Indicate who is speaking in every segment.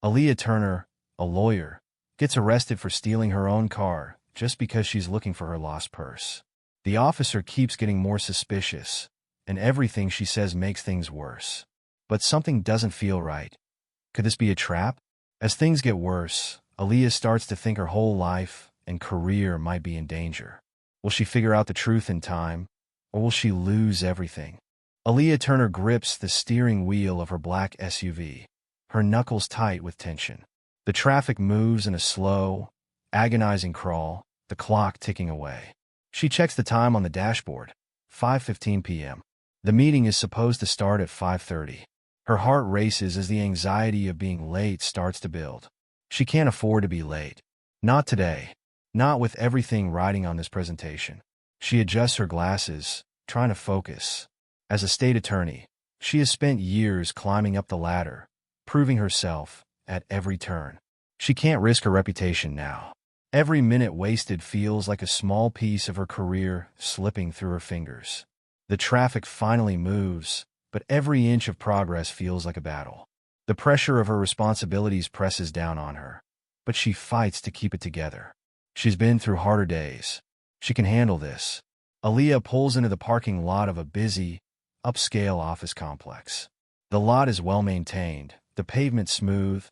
Speaker 1: Aaliyah Turner, a lawyer, gets arrested for stealing her own car just because she's looking for her lost purse. The officer keeps getting more suspicious, and everything she says makes things worse. But something doesn't feel right. Could this be a trap? As things get worse, Aaliyah starts to think her whole life and career might be in danger. Will she figure out the truth in time, or will she lose everything? Aaliyah Turner grips the steering wheel of her black SUV, her knuckles tight with tension. The traffic moves in a slow, agonizing crawl, the clock ticking away. She checks the time on the dashboard, 5:15 p.m. The meeting is supposed to start at 5:30. Her heart races as the anxiety of being late starts to build. She can't afford to be late. Not today. Not with everything riding on this presentation. She adjusts her glasses, trying to focus. As a state attorney, she has spent years climbing up the ladder, proving herself at every turn. She can't risk her reputation now. Every minute wasted feels like a small piece of her career slipping through her fingers. The traffic finally moves, but every inch of progress feels like a battle. The pressure of her responsibilities presses down on her, but she fights to keep it together. She's been through harder days. She can handle this. Aaliyah pulls into the parking lot of a busy, upscale office complex. The lot is well-maintained, the pavement smooth,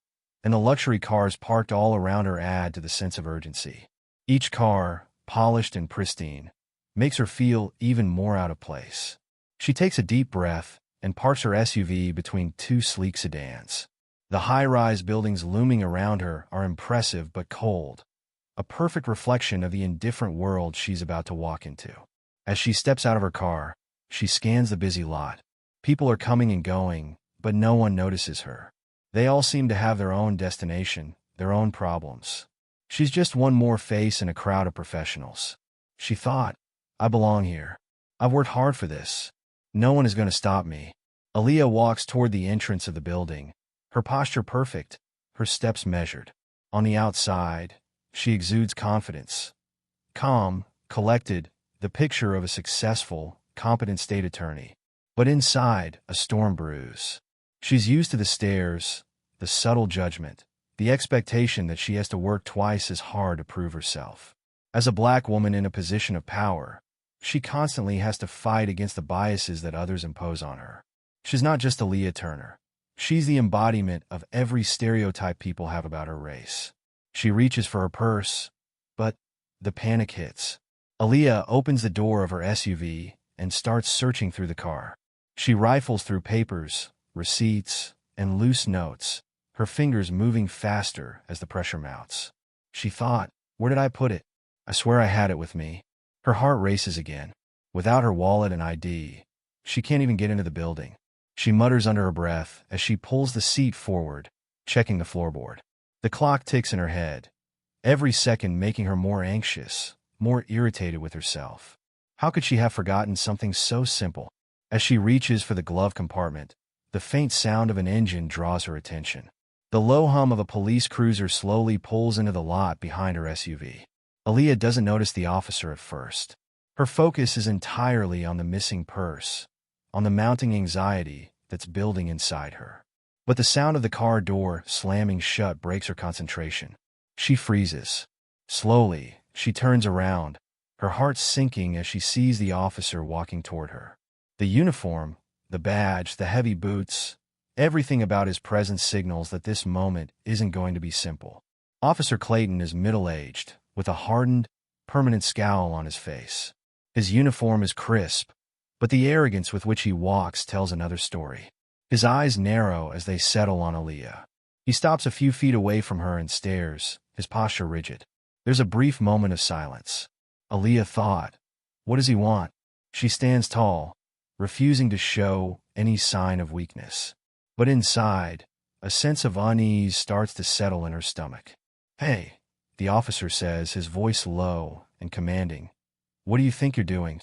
Speaker 1: and the luxury cars parked all around her add to the sense of urgency. Each car, polished and pristine, makes her feel even more out of place. She takes a deep breath and parks her SUV between two sleek sedans. The high-rise buildings looming around her are impressive but cold, a perfect reflection of the indifferent world she's about to walk into. As she steps out of her car, she scans the busy lot. People are coming and going, but no one notices her. They all seem to have their own destination, their own problems. She's just one more face in a crowd of professionals. She thought, I belong here. I've worked hard for this. No one is going to stop me. Aaliyah walks toward the entrance of the building, her posture perfect, her steps measured. On the outside, she exudes confidence. Calm, collected, the picture of a successful, competent state attorney. But inside, a storm brews. She's used to the stares, the subtle judgment, the expectation that she has to work twice as hard to prove herself. As a black woman in a position of power, she constantly has to fight against the biases that others impose on her. She's not just Aaliyah Turner. She's the embodiment of every stereotype people have about her race. She reaches for her purse, but the panic hits. Aaliyah opens the door of her SUV and starts searching through the car. She rifles through papers, receipts, and loose notes, her fingers moving faster as the pressure mounts. She thought, where did I put it? I swear I had it with me. Her heart races again. Without her wallet and ID, she can't even get into the building. She mutters under her breath as she pulls the seat forward, checking the floorboard. The clock ticks in her head, every second making her more anxious, more irritated with herself. How could she have forgotten something so simple? As she reaches for the glove compartment, the faint sound of an engine draws her attention. The low hum of a police cruiser slowly pulls into the lot behind her SUV. Aaliyah doesn't notice the officer at first. Her focus is entirely on the missing purse, on the mounting anxiety that's building inside her. But the sound of the car door slamming shut breaks her concentration. She freezes. Slowly, she turns around, her heart sinking as she sees the officer walking toward her. The uniform, the badge, the heavy boots, everything about his presence signals that this moment isn't going to be simple. Officer Clayton is middle-aged, with a hardened, permanent scowl on his face. His uniform is crisp, but the arrogance with which he walks tells another story. His eyes narrow as they settle on Aaliyah. He stops a few feet away from her and stares, his posture rigid. There's a brief moment of silence. Aaliyah thought, what does he want? She stands tall, refusing to show any sign of weakness. But inside, a sense of unease starts to settle in her stomach. Hey, the officer says, his voice low and commanding. What do you think you're doing?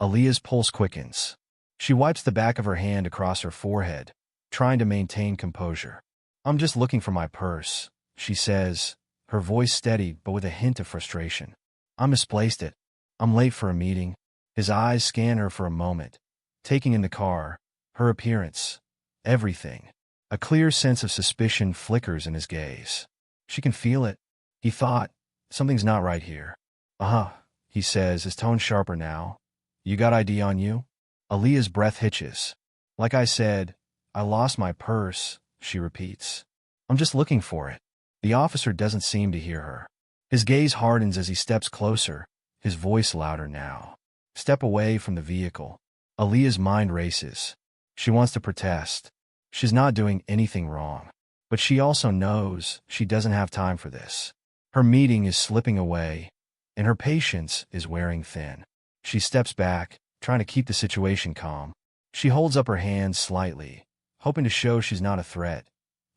Speaker 1: Aaliyah's pulse quickens. She wipes the back of her hand across her forehead, trying to maintain composure. I'm just looking for my purse, she says, her voice steady but with a hint of frustration. I misplaced it. I'm late for a meeting. His eyes scan her for a moment, taking in the car, her appearance, everything. A clear sense of suspicion flickers in his gaze. She can feel it. He thought, something's not right here. Uh-huh, he says, his tone sharper now. You got ID on you? Aaliyah's breath hitches. Like I said, I lost my purse, she repeats. I'm just looking for it. The officer doesn't seem to hear her. His gaze hardens as he steps closer, his voice louder now. Step away from the vehicle. Aaliyah's mind races. She wants to protest. She's not doing anything wrong. But she also knows she doesn't have time for this. Her meeting is slipping away, and her patience is wearing thin. She steps back, trying to keep the situation calm. She holds up her hands slightly, hoping to show she's not a threat,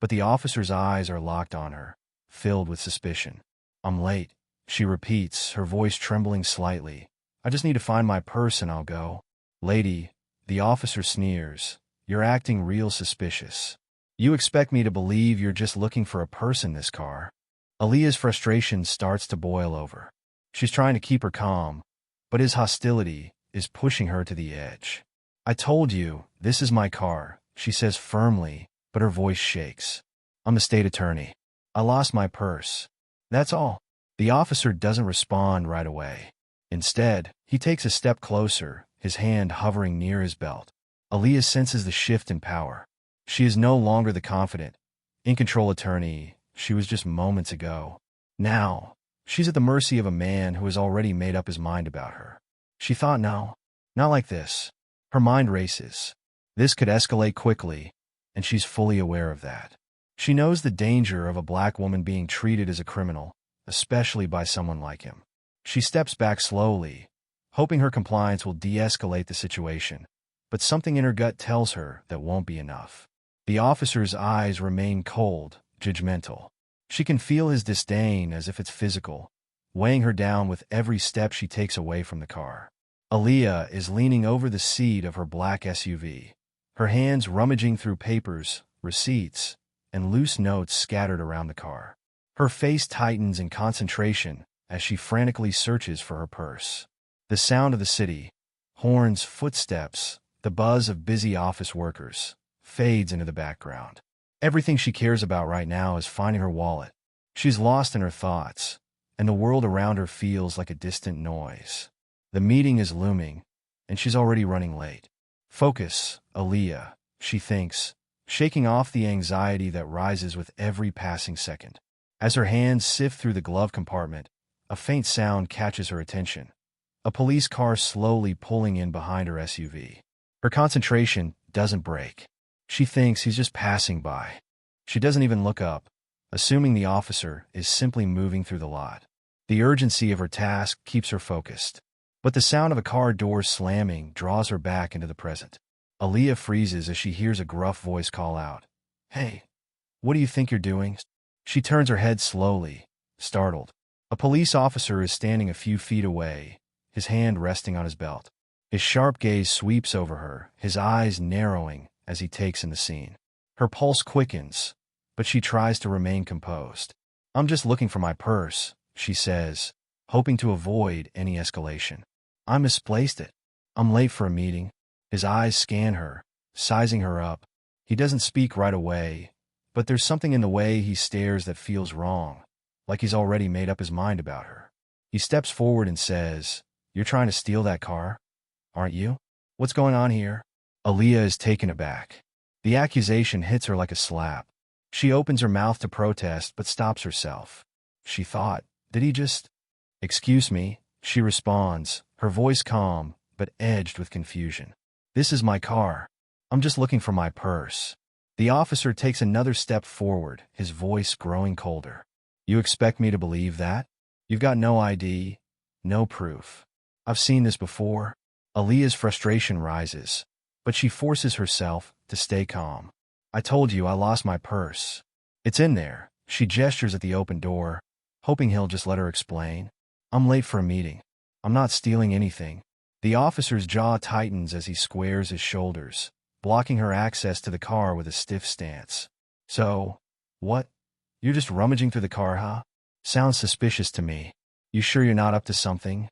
Speaker 1: but the officer's eyes are locked on her, filled with suspicion. I'm late, she repeats, her voice trembling slightly. I just need to find my purse and I'll go. Lady, the officer sneers, you're acting real suspicious. You expect me to believe you're just looking for a purse in this car? Aaliyah's frustration starts to boil over. She's trying to keep her calm, but his hostility is pushing her to the edge. I told you, this is my car, she says firmly, but her voice shakes. I'm the state attorney. I lost my purse. That's all. The officer doesn't respond right away. Instead, he takes a step closer, his hand hovering near his belt. Aaliyah senses the shift in power. She is no longer the confident, in-control attorney she was just moments ago. Now, she's at the mercy of a man who has already made up his mind about her. She thought, no, not like this. Her mind races. This could escalate quickly, and she's fully aware of that. She knows the danger of a black woman being treated as a criminal, especially by someone like him. She steps back slowly, hoping her compliance will de-escalate the situation, but something in her gut tells her that won't be enough. The officer's eyes remain cold, judgmental. She can feel his disdain as if it's physical, weighing her down with every step she takes away from the car. Aaliyah is leaning over the seat of her black SUV, her hands rummaging through papers, receipts, and loose notes scattered around the car. Her face tightens in concentration as she frantically searches for her purse. The sound of the city, horns, footsteps, the buzz of busy office workers, fades into the background. Everything she cares about right now is finding her wallet. She's lost in her thoughts, and the world around her feels like a distant noise. The meeting is looming, and she's already running late. Focus, Aaliyah, she thinks, shaking off the anxiety that rises with every passing second. As her hands sift through the glove compartment, a faint sound catches her attention. A police car slowly pulling in behind her SUV. Her concentration doesn't break. She thinks he's just passing by. She doesn't even look up, assuming the officer is simply moving through the lot. The urgency of her task keeps her focused. But the sound of a car door slamming draws her back into the present. Aaliyah freezes as she hears a gruff voice call out, "Hey, what do you think you're doing?" She turns her head slowly, startled. A police officer is standing a few feet away, his hand resting on his belt. His sharp gaze sweeps over her, his eyes narrowing as he takes in the scene. Her pulse quickens, but she tries to remain composed. "I'm just looking for my purse," she says, hoping to avoid any escalation. "I misplaced it. I'm late for a meeting." His eyes scan her, sizing her up. He doesn't speak right away, but there's something in the way he stares that feels wrong, like he's already made up his mind about her. He steps forward and says, "You're trying to steal that car, aren't you? What's going on here?" Aaliyah is taken aback. The accusation hits her like a slap. She opens her mouth to protest but stops herself. She thought, did he just... "Excuse me," she responds, her voice calm but edged with confusion. "This is my car. I'm just looking for my purse." The officer takes another step forward, his voice growing colder. "You expect me to believe that? You've got no ID, no proof. I've seen this before." Aaliyah's frustration rises, but she forces herself to stay calm. "I told you I lost my purse. It's in there." She gestures at the open door, hoping he'll just let her explain. "I'm late for a meeting. I'm not stealing anything." The officer's jaw tightens as he squares his shoulders, blocking her access to the car with a stiff stance. "So, what? You're just rummaging through the car, huh? Sounds suspicious to me. You sure you're not up to something?"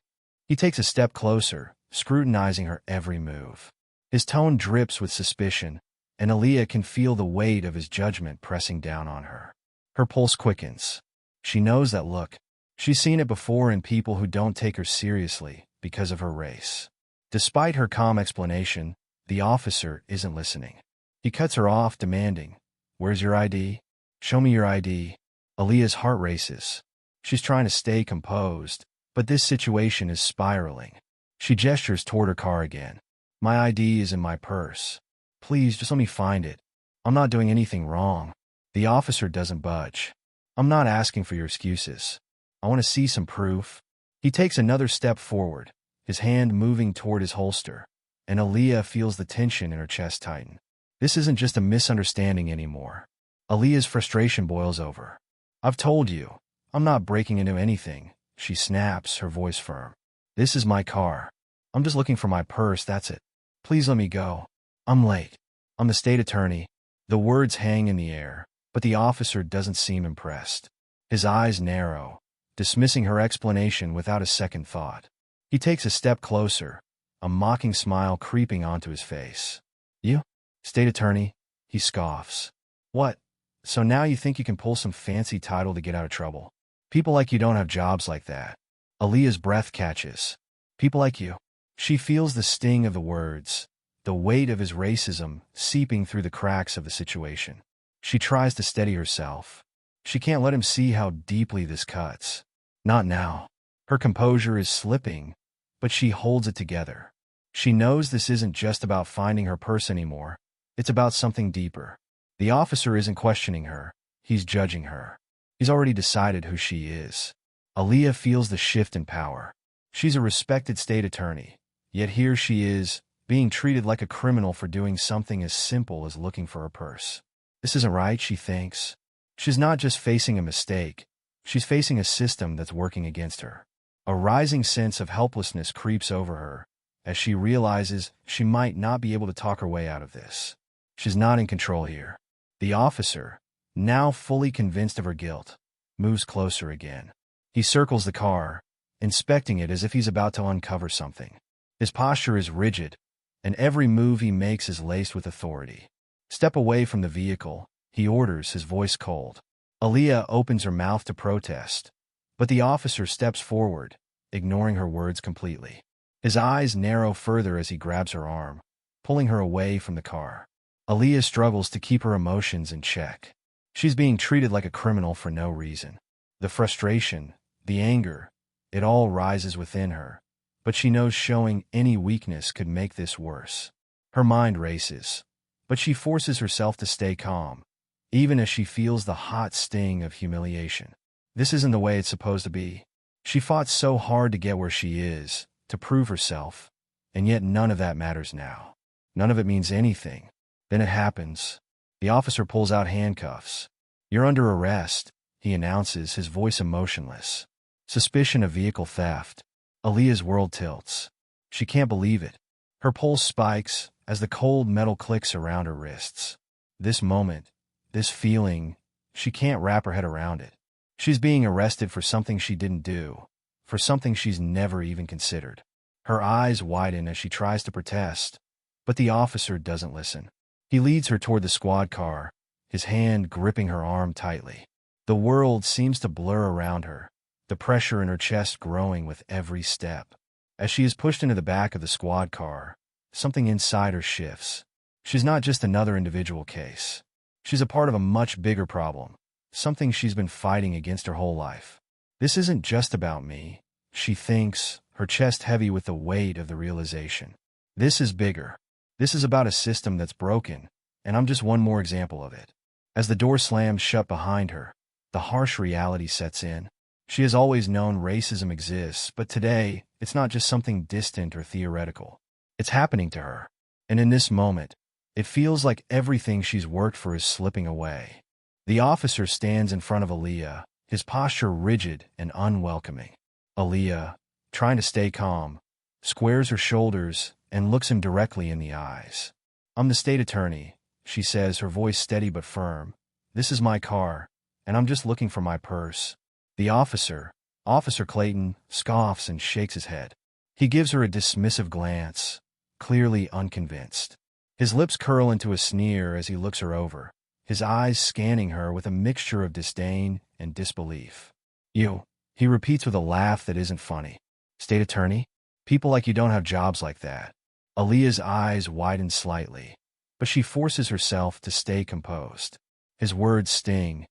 Speaker 1: He takes a step closer, scrutinizing her every move. His tone drips with suspicion, and Aaliyah can feel the weight of his judgment pressing down on her. Her pulse quickens. She knows that look. She's seen it before in people who don't take her seriously because of her race. Despite her calm explanation, the officer isn't listening. He cuts her off, demanding, "Where's your ID? Show me your ID." Aaliyah's heart races. She's trying to stay composed, but this situation is spiraling. She gestures toward her car again. "My ID is in my purse. Please, just let me find it. I'm not doing anything wrong." The officer doesn't budge. "I'm not asking for your excuses. I want to see some proof." He takes another step forward, his hand moving toward his holster, and Aaliyah feels the tension in her chest tighten. This isn't just a misunderstanding anymore. Aaliyah's frustration boils over. "I've told you, I'm not breaking into anything," she snaps, her voice firm. "This is my car. I'm just looking for my purse, that's it. Please let me go. I'm late. I'm the state attorney." The words hang in the air, but the officer doesn't seem impressed. His eyes narrow, dismissing her explanation without a second thought. He takes a step closer, a mocking smile creeping onto his face. "You? State attorney?" He scoffs. "What? So now you think you can pull some fancy title to get out of trouble? People like you don't have jobs like that." Aaliyah's breath catches. "People like you." She feels the sting of the words, the weight of his racism seeping through the cracks of the situation. She tries to steady herself. She can't let him see how deeply this cuts. Not now. Her composure is slipping, but she holds it together. She knows this isn't just about finding her purse anymore. It's about something deeper. The officer isn't questioning her. He's judging her. He's already decided who she is. Aaliyah feels the shift in power. She's a respected state attorney, yet here she is, being treated like a criminal for doing something as simple as looking for her purse. This isn't right, she thinks. She's not just facing a mistake. She's facing a system that's working against her. A rising sense of helplessness creeps over her as she realizes she might not be able to talk her way out of this. She's not in control here. The officer, now fully convinced of her guilt, moves closer again. He circles the car, inspecting it as if he's about to uncover something. His posture is rigid, and every move he makes is laced with authority. "Step away from the vehicle," he orders, his voice cold. Aaliyah opens her mouth to protest, but the officer steps forward, ignoring her words completely. His eyes narrow further as he grabs her arm, pulling her away from the car. Aaliyah struggles to keep her emotions in check. She's being treated like a criminal for no reason. The frustration, the anger, it all rises within her, but she knows showing any weakness could make this worse. Her mind races, but she forces herself to stay calm, even as she feels the hot sting of humiliation. This isn't the way it's supposed to be. She fought so hard to get where she is, to prove herself, and yet none of that matters now. None of it means anything. Then it happens. The officer pulls out handcuffs. "You're under arrest," he announces, his voice emotionless. "Suspicion of vehicle theft." Aaliyah's world tilts. She can't believe it. Her pulse spikes as the cold metal clicks around her wrists. This moment, this feeling, she can't wrap her head around it. She's being arrested for something she didn't do, for something she's never even considered. Her eyes widen as she tries to protest, but the officer doesn't listen. He leads her toward the squad car, his hand gripping her arm tightly. The world seems to blur around her, the pressure in her chest growing with every step. As she is pushed into the back of the squad car, something inside her shifts. She's not just another individual case. She's a part of a much bigger problem, something she's been fighting against her whole life. "This isn't just about me," she thinks, her chest heavy with the weight of the realization. "This is bigger. This is about a system that's broken, and I'm just one more example of it." As the door slams shut behind her, the harsh reality sets in. She has always known racism exists, but today, it's not just something distant or theoretical. It's happening to her. And in this moment, it feels like everything she's worked for is slipping away. The officer stands in front of Aaliyah, his posture rigid and unwelcoming. Aaliyah, trying to stay calm, squares her shoulders and looks him directly in the eyes. "I'm the state attorney," she says, her voice steady but firm. "This is my car, and I'm just looking for my purse." The officer, Officer Clayton, scoffs and shakes his head. He gives her a dismissive glance, clearly unconvinced. His lips curl into a sneer as he looks her over, his eyes scanning her with a mixture of disdain and disbelief. You, he repeats with a laugh that isn't funny. State attorney? People like you don't have jobs like that. Aaliyah's eyes widen slightly, but she forces herself to stay composed. His words sting,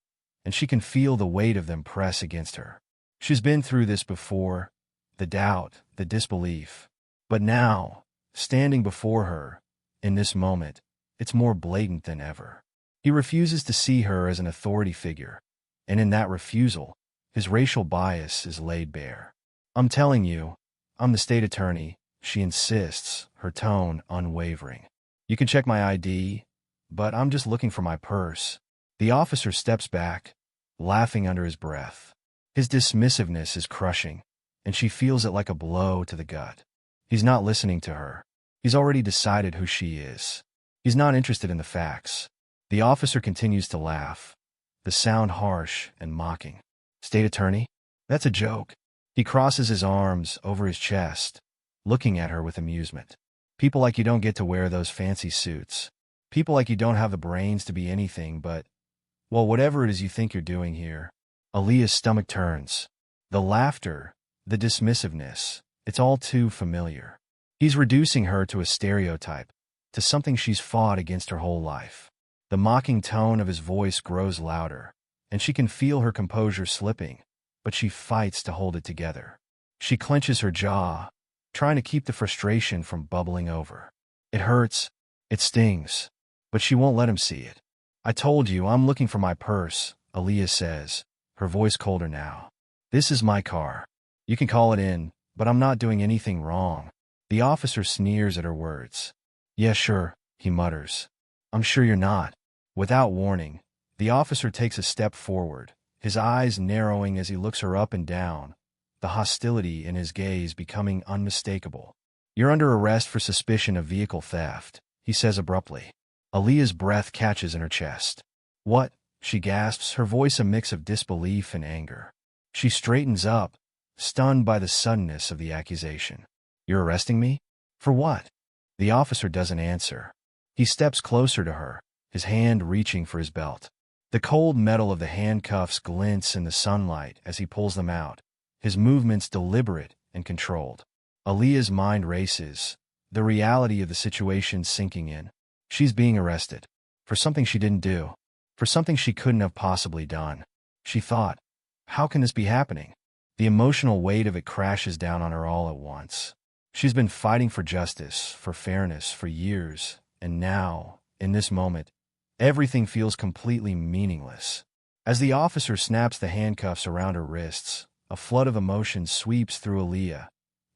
Speaker 1: and she can feel the weight of them press against her. She's been through this before, the doubt, the disbelief. But now, standing before her, in this moment, it's more blatant than ever. He refuses to see her as an authority figure, and in that refusal, his racial bias is laid bare. I'm telling you, I'm the state attorney, she insists, her tone unwavering. You can check my ID, but I'm just looking for my purse. The officer steps back, laughing under his breath. His dismissiveness is crushing, and she feels it like a blow to the gut. He's not listening to her. He's already decided who she is. He's not interested in the facts. The officer continues to laugh, the sound harsh and mocking. State attorney? That's a joke. He crosses his arms over his chest, looking at her with amusement. People like you don't get to wear those fancy suits. People like you don't have the brains to be anything but, well, whatever it is you think you're doing here. Aaliyah's stomach turns. The laughter, the dismissiveness, it's all too familiar. He's reducing her to a stereotype, to something she's fought against her whole life. The mocking tone of his voice grows louder, and she can feel her composure slipping, but she fights to hold it together. She clenches her jaw, trying to keep the frustration from bubbling over. It hurts, it stings, but she won't let him see it. I told you I'm looking for my purse, Aaliyah says, her voice colder now. This is my car. You can call it in, but I'm not doing anything wrong. The officer sneers at her words. Yeah, sure, he mutters. I'm sure you're not. Without warning, the officer takes a step forward, his eyes narrowing as he looks her up and down, the hostility in his gaze becoming unmistakable. You're under arrest for suspicion of vehicle theft, he says abruptly. Aaliyah's breath catches in her chest. What? She gasps, her voice a mix of disbelief and anger. She straightens up, stunned by the suddenness of the accusation. You're arresting me? For what? The officer doesn't answer. He steps closer to her, his hand reaching for his belt. The cold metal of the handcuffs glints in the sunlight as he pulls them out, his movements deliberate and controlled. Aaliyah's mind races, the reality of the situation sinking in. She's being arrested. For something she didn't do. For something she couldn't have possibly done. She thought, how can this be happening? The emotional weight of it crashes down on her all at once. She's been fighting for justice, for fairness, for years, and now, in this moment, everything feels completely meaningless. As the officer snaps the handcuffs around her wrists, a flood of emotion sweeps through Aaliyah.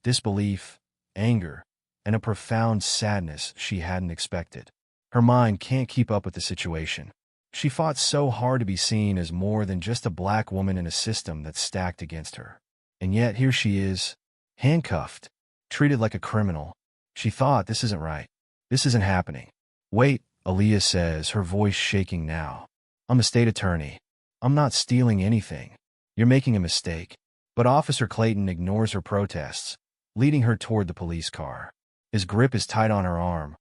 Speaker 1: Disbelief, anger, and a profound sadness she hadn't expected. Her mind can't keep up with the situation. She fought so hard to be seen as more than just a black woman in a system that's stacked against her. And yet here she is, handcuffed, treated like a criminal. She thought, this isn't right. This isn't happening. Wait, Aaliyah says, her voice shaking now. I'm a state attorney. I'm not stealing anything. You're making a mistake. But Officer Clayton ignores her protests, leading her toward the police car. His grip is tight on her arm,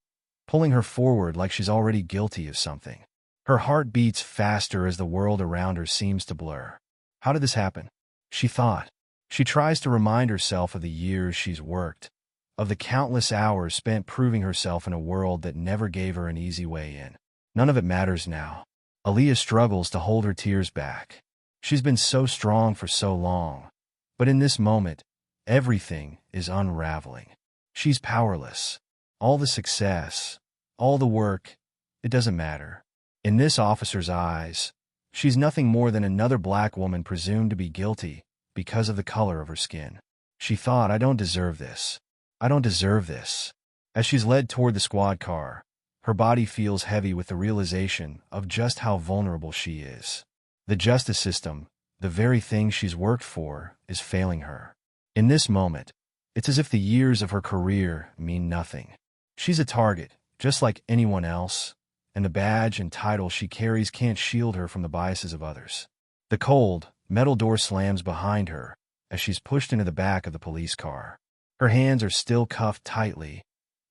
Speaker 1: pulling her forward like she's already guilty of something. Her heart beats faster as the world around her seems to blur. How did this happen? She thought. She tries to remind herself of the years she's worked, of the countless hours spent proving herself in a world that never gave her an easy way in. None of it matters now. Aaliyah struggles to hold her tears back. She's been so strong for so long, but in this moment, everything is unraveling. She's powerless. All the success, all the work, it doesn't matter. In this officer's eyes, she's nothing more than another black woman presumed to be guilty because of the color of her skin. She thought, I don't deserve this. I don't deserve this. As she's led toward the squad car, her body feels heavy with the realization of just how vulnerable she is. The justice system, the very thing she's worked for, is failing her. In this moment, it's as if the years of her career mean nothing. She's a target, just like anyone else, and the badge and title she carries can't shield her from the biases of others. The cold, metal door slams behind her as she's pushed into the back of the police car. Her hands are still cuffed tightly,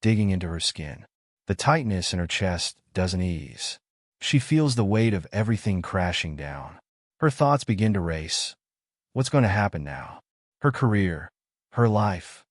Speaker 1: digging into her skin. The tightness in her chest doesn't ease. She feels the weight of everything crashing down. Her thoughts begin to race. What's going to happen now? Her career, her life.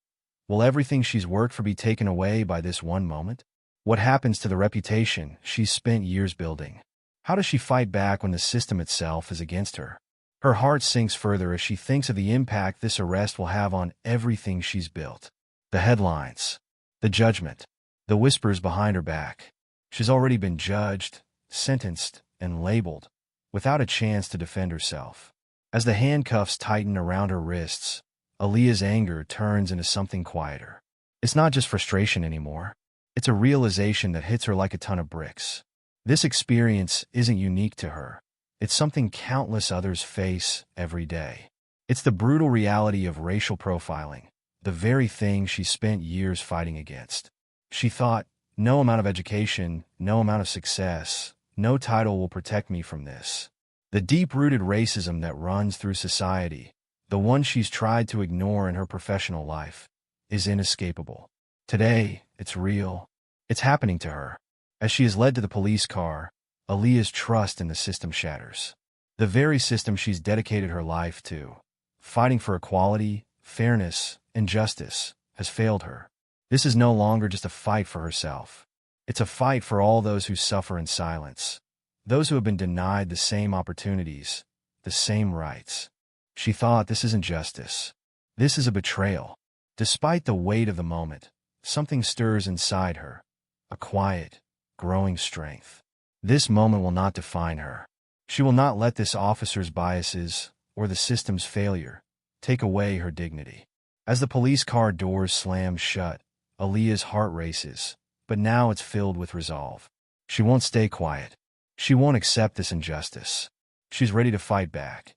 Speaker 1: Will everything she's worked for be taken away by this one moment? What happens to the reputation she's spent years building? How does she fight back when the system itself is against her? Her heart sinks further as she thinks of the impact this arrest will have on everything she's built. The headlines, the judgment, the whispers behind her back. She's already been judged, sentenced, and labeled, without a chance to defend herself. As the handcuffs tighten around her wrists, Aaliyah's anger turns into something quieter. It's not just frustration anymore. It's a realization that hits her like a ton of bricks. This experience isn't unique to her. It's something countless others face every day. It's the brutal reality of racial profiling, the very thing she spent years fighting against. She thought, no amount of education, no amount of success, no title will protect me from this. The deep-rooted racism that runs through society, the one she's tried to ignore in her professional life, is inescapable. Today, it's real. It's happening to her. As she is led to the police car, Aaliyah's trust in the system shatters. The very system she's dedicated her life to, fighting for equality, fairness, and justice, has failed her. This is no longer just a fight for herself. It's a fight for all those who suffer in silence, those who have been denied the same opportunities, the same rights. She thought, this isn't justice. This is a betrayal. Despite the weight of the moment, something stirs inside her, a quiet, growing strength. This moment will not define her. She will not let this officer's biases or the system's failure take away her dignity. As the police car doors slam shut, Aaliyah's heart races, but now it's filled with resolve. She won't stay quiet. She won't accept this injustice. She's ready to fight back,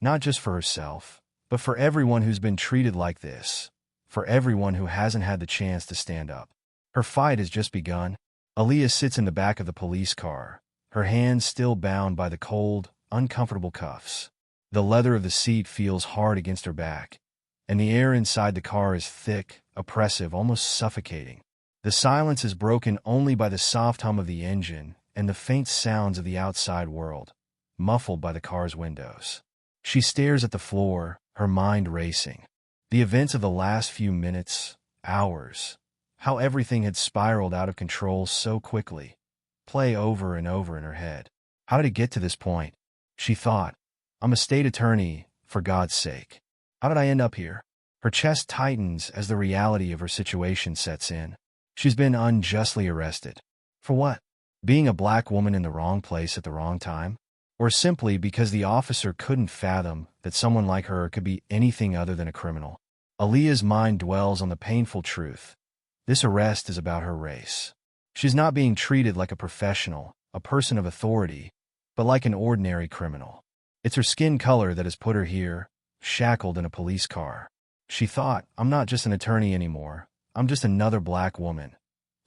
Speaker 1: not just for herself, but for everyone who's been treated like this, for everyone who hasn't had the chance to stand up. Her fight has just begun. Aaliyah sits in the back of the police car, her hands still bound by the cold, uncomfortable cuffs. The leather of the seat feels hard against her back, and the air inside the car is thick, oppressive, almost suffocating. The silence is broken only by the soft hum of the engine and the faint sounds of the outside world, muffled by the car's windows. She stares at the floor, her mind racing. The events of the last few minutes, hours, how everything had spiraled out of control so quickly, play over and over in her head. How did it get to this point? She thought, I'm a state attorney, for God's sake. How did I end up here? Her chest tightens as the reality of her situation sets in. She's been unjustly arrested. For what? Being a black woman in the wrong place at the wrong time? Or simply because the officer couldn't fathom that someone like her could be anything other than a criminal? Aaliyah's mind dwells on the painful truth. This arrest is about her race. She's not being treated like a professional, a person of authority, but like an ordinary criminal. It's her skin color that has put her here, shackled in a police car. She thought, I'm not just an attorney anymore. I'm just another black woman.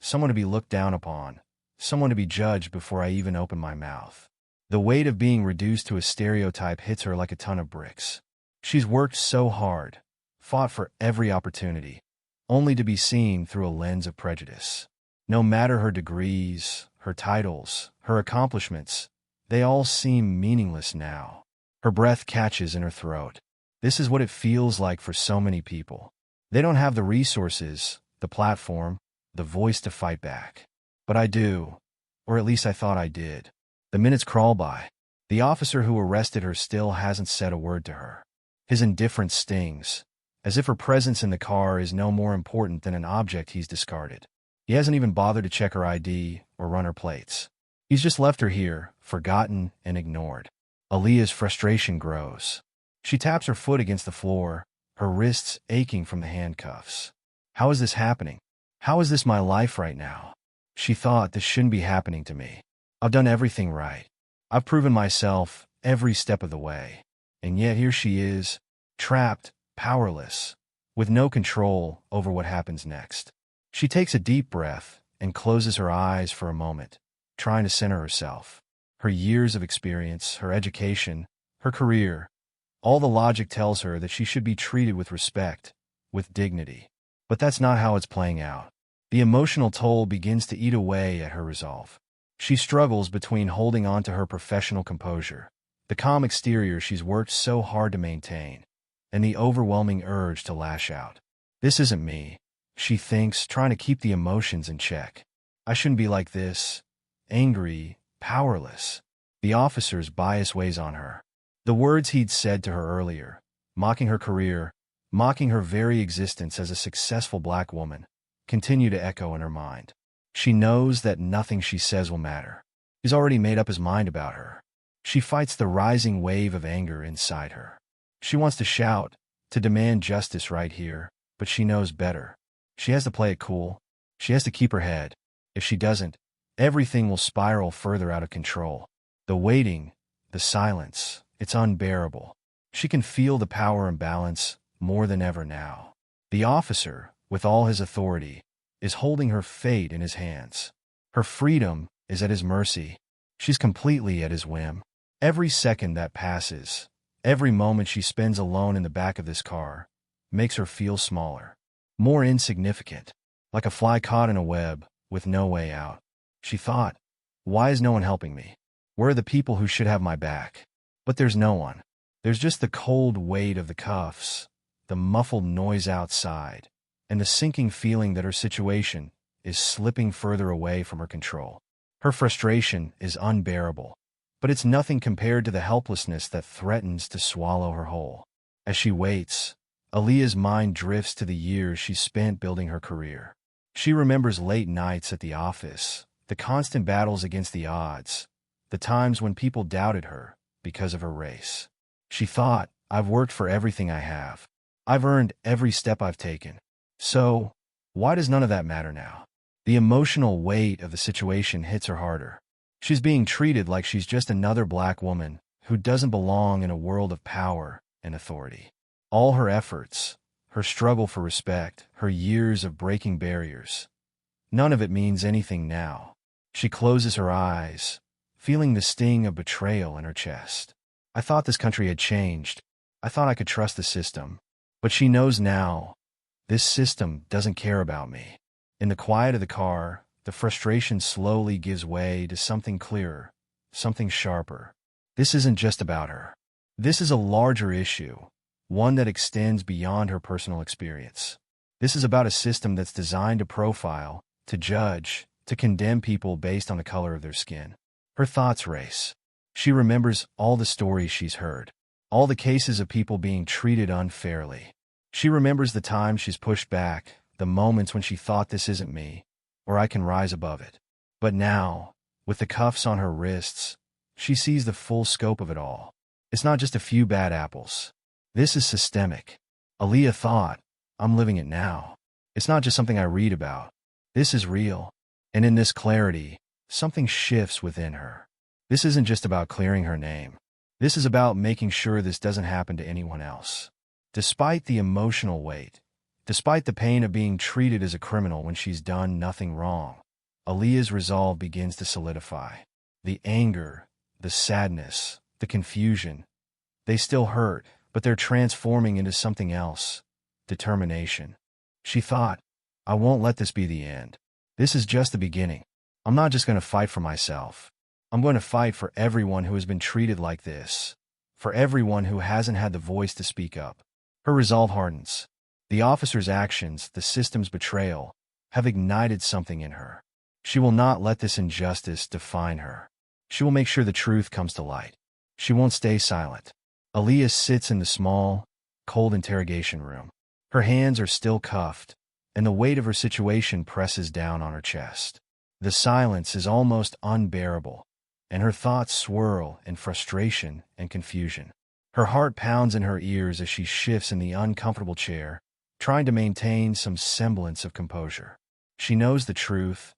Speaker 1: Someone to be looked down upon. Someone to be judged before I even open my mouth. The weight of being reduced to a stereotype hits her like a ton of bricks. She's worked so hard, fought for every opportunity, only to be seen through a lens of prejudice. No matter her degrees, her titles, her accomplishments, they all seem meaningless now. Her breath catches in her throat. This is what it feels like for so many people. They don't have the resources, the platform, the voice to fight back. But I do, or at least I thought I did. The minutes crawl by. The officer who arrested her still hasn't said a word to her. His indifference stings, as if her presence in the car is no more important than an object he's discarded. He hasn't even bothered to check her ID or run her plates. He's just left her here, forgotten and ignored. Aaliyah's frustration grows. She taps her foot against the floor, her wrists aching from the handcuffs. How is this happening? How is this my life right now? She thought, this shouldn't be happening to me. I've done everything right. I've proven myself every step of the way. And yet here she is, trapped, powerless, with no control over what happens next. She takes a deep breath and closes her eyes for a moment, trying to center herself. Her years of experience, her education, her career, all the logic tells her that she should be treated with respect, with dignity. But that's not how it's playing out. The emotional toll begins to eat away at her resolve. She struggles between holding on to her professional composure, the calm exterior she's worked so hard to maintain, and the overwhelming urge to lash out. This isn't me, she thinks, trying to keep the emotions in check. I shouldn't be like this. Angry, powerless. The officer's bias weighs on her. The words he'd said to her earlier, mocking her career, mocking her very existence as a successful black woman, continue to echo in her mind. She knows that nothing she says will matter. He's already made up his mind about her. She fights the rising wave of anger inside her. She wants to shout, to demand justice right here, but she knows better. She has to play it cool. She has to keep her head. If she doesn't, everything will spiral further out of control. The waiting, the silence, it's unbearable. She can feel the power imbalance more than ever now. The officer, with all his authority, is holding her fate in his hands. Her freedom is at his mercy. She's completely at his whim. Every second that passes, every moment she spends alone in the back of this car, makes her feel smaller, more insignificant, like a fly caught in a web with no way out. She thought, why is no one helping me? Where are the people who should have my back? But there's no one. There's just the cold weight of the cuffs, the muffled noise outside, and the sinking feeling that her situation is slipping further away from her control. Her frustration is unbearable, but it's nothing compared to the helplessness that threatens to swallow her whole. As she waits, Aaliyah's mind drifts to the years she spent building her career. She remembers late nights at the office, the constant battles against the odds, the times when people doubted her because of her race. She thought, I've worked for everything I have. I've earned every step I've taken. So, why does none of that matter now? The emotional weight of the situation hits her harder. She's being treated like she's just another black woman who doesn't belong in a world of power and authority. All her efforts, her struggle for respect, her years of breaking barriers, none of it means anything now. She closes her eyes, feeling the sting of betrayal in her chest. I thought this country had changed. I thought I could trust the system. But she knows now, this system doesn't care about me. In the quiet of the car, the frustration slowly gives way to something clearer, something sharper. This isn't just about her. This is a larger issue, one that extends beyond her personal experience. This is about a system that's designed to profile, to judge, to condemn people based on the color of their skin. Her thoughts race. She remembers all the stories she's heard, all the cases of people being treated unfairly. She remembers the times she's pushed back, the moments when she thought this isn't me, or I can rise above it. But now, with the cuffs on her wrists, she sees the full scope of it all. It's not just a few bad apples. This is systemic. Aaliyah thought, I'm living it now. It's not just something I read about. This is real. And in this clarity, something shifts within her. This isn't just about clearing her name. This is about making sure this doesn't happen to anyone else. Despite the emotional weight, despite the pain of being treated as a criminal when she's done nothing wrong, Aaliyah's resolve begins to solidify. The anger, the sadness, the confusion, they still hurt, but they're transforming into something else. Determination. She thought, I won't let this be the end. This is just the beginning. I'm not just going to fight for myself. I'm going to fight for everyone who has been treated like this, for everyone who hasn't had the voice to speak up. Her resolve hardens. The officer's actions, the system's betrayal, have ignited something in her. She will not let this injustice define her. She will make sure the truth comes to light. She won't stay silent. Aaliyah sits in the small, cold interrogation room. Her hands are still cuffed, and the weight of her situation presses down on her chest. The silence is almost unbearable, and her thoughts swirl in frustration and confusion. Her heart pounds in her ears as she shifts in the uncomfortable chair, trying to maintain some semblance of composure. She knows the truth,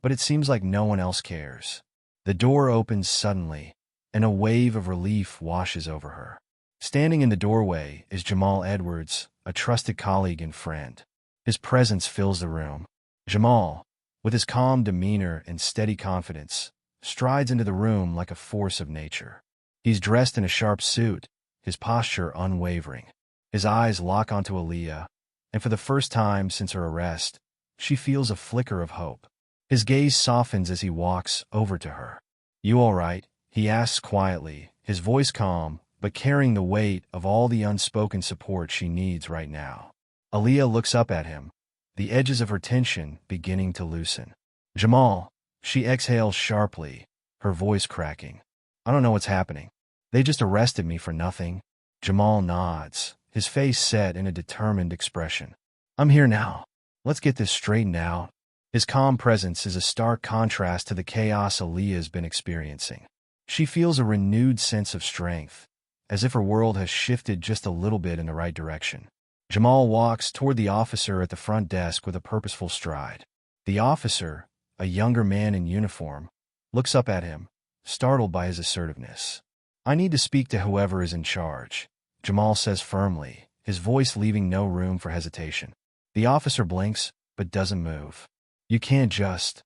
Speaker 1: but it seems like no one else cares. The door opens suddenly, and a wave of relief washes over her. Standing in the doorway is Jamal Edwards, a trusted colleague and friend. His presence fills the room. Jamal, with his calm demeanor and steady confidence, strides into the room like a force of nature. He's dressed in a sharp suit, his posture unwavering. His eyes lock onto Aaliyah, and for the first time since her arrest, she feels a flicker of hope. His gaze softens as he walks over to her. "You all right?" he asks quietly, his voice calm, but carrying the weight of all the unspoken support she needs right now. Aaliyah looks up at him, the edges of her tension beginning to loosen. "Jamal," she exhales sharply, her voice cracking. "I don't know what's happening. They just arrested me for nothing." Jamal nods, his face set in a determined expression. "I'm here now. Let's get this straightened out." His calm presence is a stark contrast to the chaos Aaliyah's been experiencing. She feels a renewed sense of strength, as if her world has shifted just a little bit in the right direction. Jamal walks toward the officer at the front desk with a purposeful stride. The officer, a younger man in uniform, looks up at him, startled by his assertiveness. "I need to speak to whoever is in charge," Jamal says firmly, his voice leaving no room for hesitation. The officer blinks, but doesn't move. "You can't just—"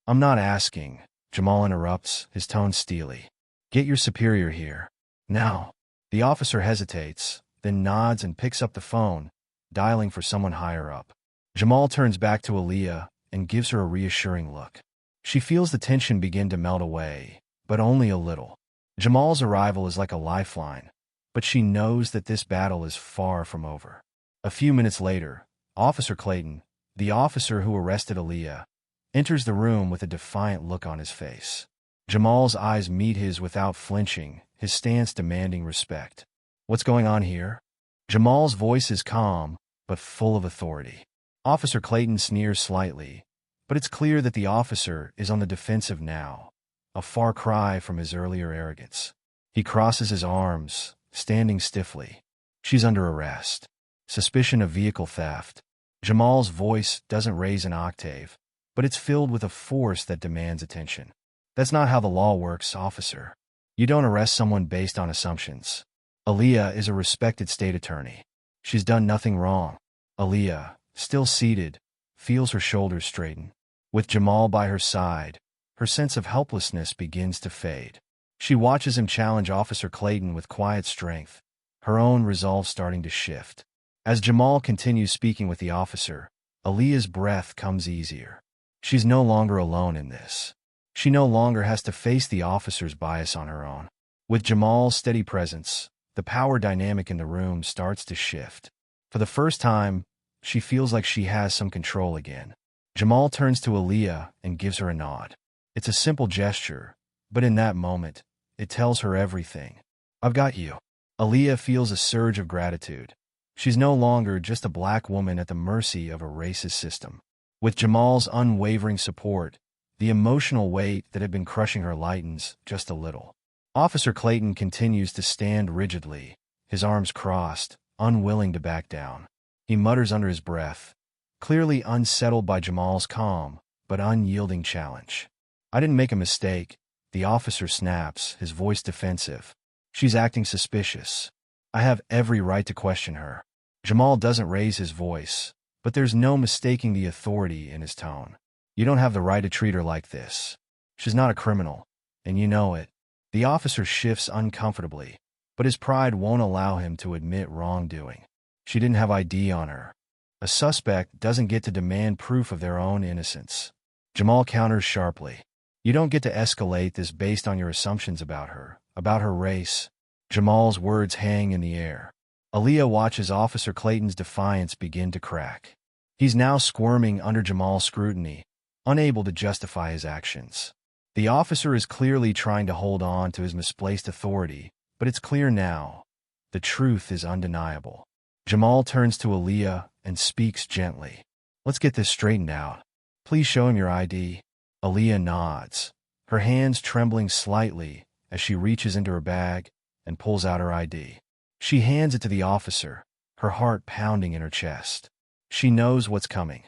Speaker 1: "I'm not asking," Jamal interrupts, his tone steely. "Get your superior here. Now." The officer hesitates, then nods and picks up the phone, dialing for someone higher up. Jamal turns back to Aaliyah and gives her a reassuring look. She feels the tension begin to melt away, but only a little. Jamal's arrival is like a lifeline, but she knows that this battle is far from over. A few minutes later, Officer Clayton, the officer who arrested Aaliyah, enters the room with a defiant look on his face. Jamal's eyes meet his without flinching, his stance demanding respect. "What's going on here?" Jamal's voice is calm, but full of authority. Officer Clayton sneers slightly, but it's clear that the officer is on the defensive now, a far cry from his earlier arrogance. He crosses his arms, standing stiffly. "She's under arrest. Suspicion of vehicle theft." Jamal's voice doesn't raise an octave, but it's filled with a force that demands attention. "That's not how the law works, officer. You don't arrest someone based on assumptions." Aaliyah is a respected state attorney. She's done nothing wrong. Aaliyah, still seated, feels her shoulders straighten. With Jamal by her side, her sense of helplessness begins to fade. She watches him challenge Officer Clayton with quiet strength, her own resolve starting to shift. As Jamal continues speaking with the officer, Aaliyah's breath comes easier. She's no longer alone in this. She no longer has to face the officer's bias on her own. With Jamal's steady presence, the power dynamic in the room starts to shift. For the first time, she feels like she has some control again. Jamal turns to Aaliyah and gives her a nod. It's a simple gesture, but in that moment, it tells her everything. "I've got you." Aaliyah feels a surge of gratitude. She's no longer just a black woman at the mercy of a racist system. With Jamal's unwavering support, the emotional weight that had been crushing her lightens just a little. Officer Clayton continues to stand rigidly, his arms crossed, unwilling to back down. He mutters under his breath, clearly unsettled by Jamal's calm but unyielding challenge. "I didn't make a mistake," the officer snaps, his voice defensive. "She's acting suspicious. I have every right to question her." Jamal doesn't raise his voice, but there's no mistaking the authority in his tone. "You don't have the right to treat her like this. She's not a criminal, and you know it." The officer shifts uncomfortably, but his pride won't allow him to admit wrongdoing. "She didn't have ID on her." A suspect doesn't get to demand proof of their own innocence. Jamal counters sharply. "You don't get to escalate this based on your assumptions about her race." Jamal's words hang in the air. Aaliyah watches Officer Clayton's defiance begin to crack. He's now squirming under Jamal's scrutiny, unable to justify his actions. The officer is clearly trying to hold on to his misplaced authority, but it's clear now. The truth is undeniable. Jamal turns to Aaliyah and speaks gently. "Let's get this straightened out. Please show him your ID." Aaliyah nods, her hands trembling slightly as she reaches into her bag and pulls out her ID. She hands it to the officer, her heart pounding in her chest. She knows what's coming.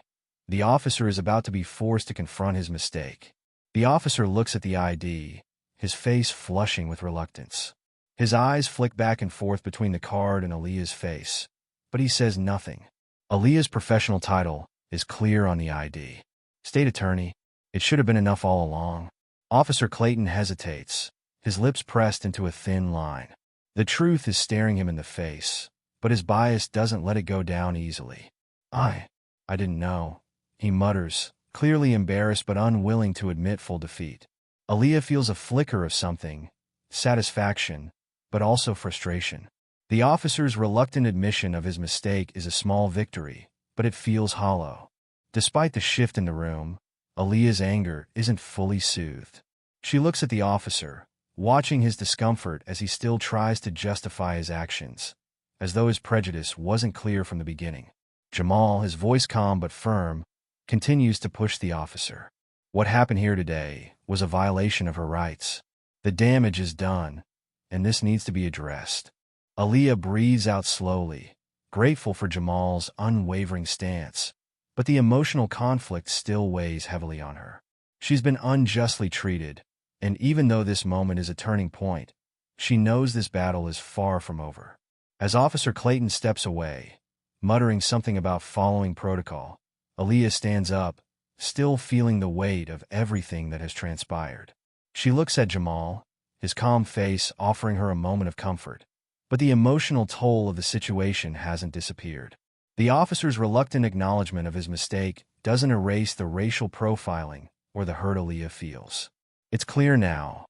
Speaker 1: The officer is about to be forced to confront his mistake. The officer looks at the ID, his face flushing with reluctance. His eyes flick back and forth between the card and Aaliyah's face, but he says nothing. Aaliyah's professional title is clear on the ID. State Attorney. It should have been enough all along. Officer Clayton hesitates, his lips pressed into a thin line. The truth is staring him in the face, but his bias doesn't let it go down easily. I didn't know," he mutters, clearly embarrassed but unwilling to admit full defeat. Aaliyah feels a flicker of something, satisfaction, but also frustration. The officer's reluctant admission of his mistake is a small victory, but it feels hollow. Despite the shift in the room, Aaliyah's anger isn't fully soothed. She looks at the officer, watching his discomfort as he still tries to justify his actions, as though his prejudice wasn't clear from the beginning. Jamal, his voice calm but firm, continues to push the officer. What happened here today was a violation of her rights. The damage is done, and this needs to be addressed. Aaliyah breathes out slowly, grateful for Jamal's unwavering stance, but the emotional conflict still weighs heavily on her. She's been unjustly treated, and even though this moment is a turning point, she knows this battle is far from over. As Officer Clayton steps away, muttering something about following protocol, Aaliyah stands up, still feeling the weight of everything that has transpired. She looks at Jamal, his calm face offering her a moment of comfort, but the emotional toll of the situation hasn't disappeared. The officer's reluctant acknowledgement of his mistake doesn't erase the racial profiling or the hurt Aaliyah feels. It's clear now.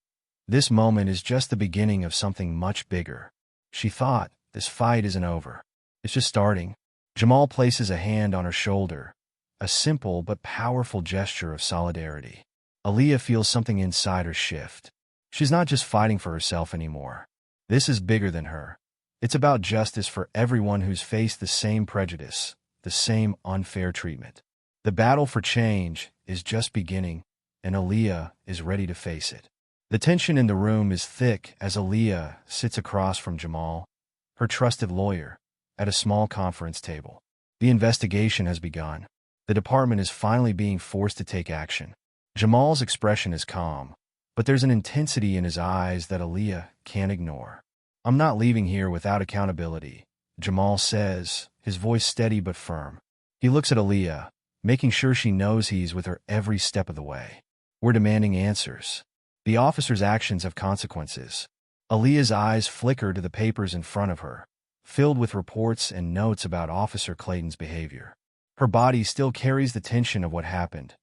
Speaker 1: This moment is just the beginning of something much bigger. She thought, this fight isn't over. It's just starting. Jamal places a hand on her shoulder, a simple but powerful gesture of solidarity. Aaliyah feels something inside her shift. She's not just fighting for herself anymore. This is bigger than her. It's about justice for everyone who's faced the same prejudice, the same unfair treatment. The battle for change is just beginning, and Aaliyah is ready to face it. The tension in the room is thick as Aaliyah sits across from Jamal, her trusted lawyer, at a small conference table. The investigation has begun. The department is finally being forced to take action. Jamal's expression is calm, but there's an intensity in his eyes that Aaliyah can't ignore. "I'm not leaving here without accountability," Jamal says, his voice steady but firm. He looks at Aaliyah, making sure she knows he's with her every step of the way. "We're demanding answers. The officer's actions have consequences." Aaliyah's eyes flicker to the papers in front of her, filled with reports and notes about Officer Clayton's behavior. Her body still carries the tension of what happened,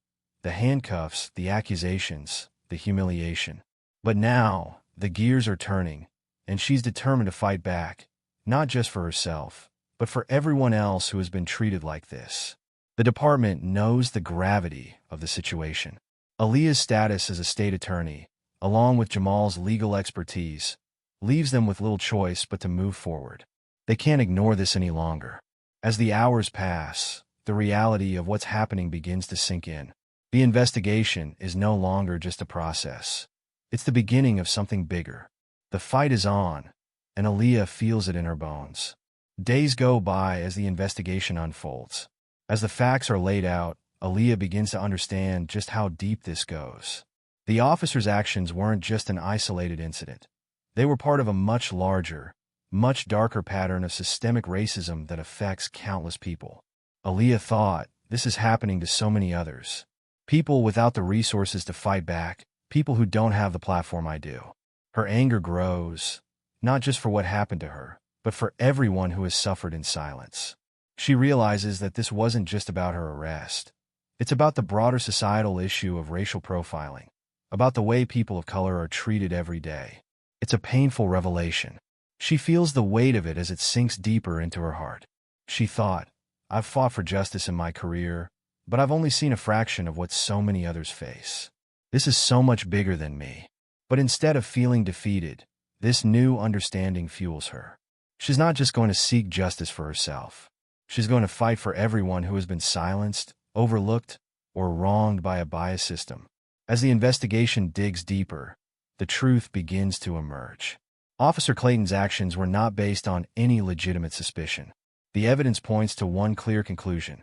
Speaker 1: the handcuffs, the accusations, the humiliation. But now, the gears are turning, and she's determined to fight back, not just for herself, but for everyone else who has been treated like this. The department knows the gravity of the situation. Aaliyah's status as a state attorney, along with Jamal's legal expertise, leaves them with little choice but to move forward. They can't ignore this any longer. As the hours pass, the reality of what's happening begins to sink in. The investigation is no longer just a process. It's the beginning of something bigger. The fight is on, and Aaliyah feels it in her bones. Days go by as the investigation unfolds. As the facts are laid out, Aaliyah begins to understand just how deep this goes. The officer's actions weren't just an isolated incident. They were part of a much larger, much darker pattern of systemic racism that affects countless people. Aaliyah thought, this is happening to so many others. People without the resources to fight back, people who don't have the platform I do. Her anger grows, not just for what happened to her, but for everyone who has suffered in silence. She realizes that this wasn't just about her arrest. It's about the broader societal issue of racial profiling, about the way people of color are treated every day. It's a painful revelation. She feels the weight of it as it sinks deeper into her heart. She thought, I've fought for justice in my career, but I've only seen a fraction of what so many others face. This is so much bigger than me. But instead of feeling defeated, this new understanding fuels her. She's not just going to seek justice for herself. She's going to fight for everyone who has been silenced, overlooked, or wronged by a biased system. As the investigation digs deeper, the truth begins to emerge. Officer Clayton's actions were not based on any legitimate suspicion. The evidence points to one clear conclusion.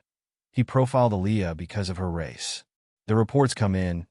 Speaker 1: He profiled Aaliyah because of her race. The reports come in,